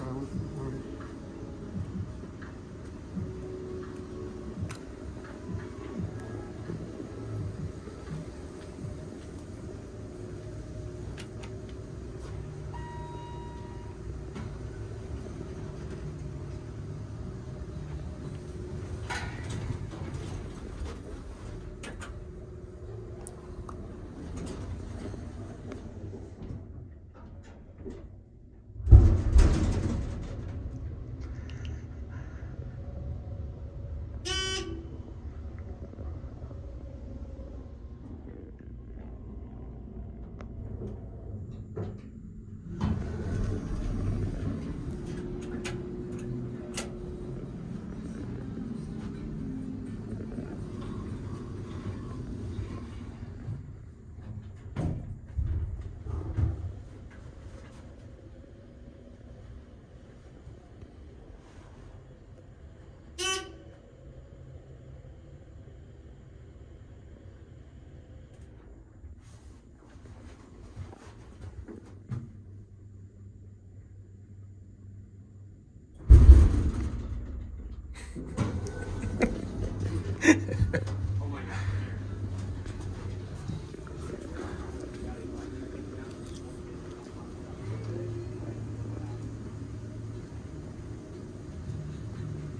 pilot. All right.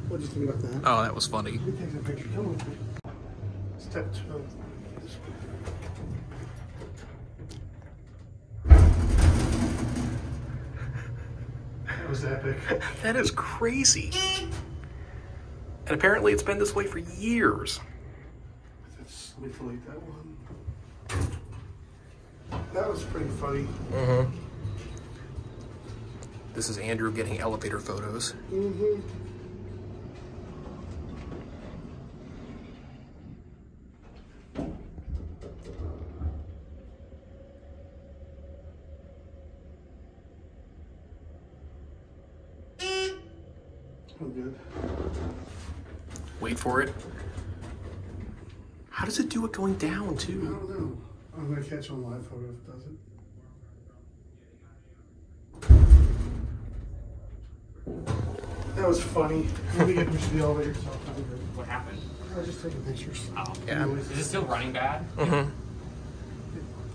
What did you think about that? Oh, that was funny. Let me take a picture. Come with me. Step 2. That was epic. That is crazy. And apparently it's been this way for years. Let me delete that one. That was pretty funny. Mm-hmm. This is Andrew getting elevator photos. Mm-hmm. I'm good. Wait for it. How does it do it going down, I too? don't know. I'm going to catch on live photo if it does it. That was funny. Let me get to the elevator yourself. What happened? I was just taking pictures. Oh. Yeah. Is it still running bad? Mm-hmm.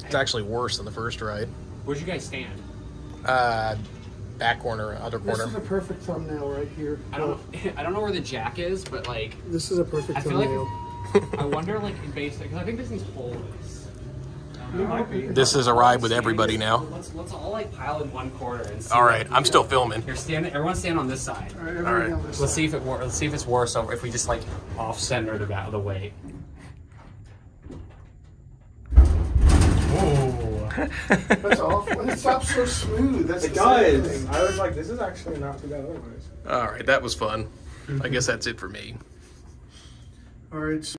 It's actually worse than the first ride. Where'd you guys stand? Back corner, other This corner. is a perfect thumbnail right here. I don't know where the jack is, but like This is a perfect I feel like thumbnail. I wonder like in basic because I think this thing's holeless. It might be. This is a ride with everybody now. Let's all like pile in one corner and see. All right, I'm still filming. You're standing. Everyone stand on this side. All right, everybody right. on this Let's side. see if let's see if it's worse over if we just like off center the weight. Oh. That's awful. And it stops so smooth. That's It the sad does. thing. I was like, this is actually not too bad otherwise. All right, that was fun. I guess that's it for me. All right. So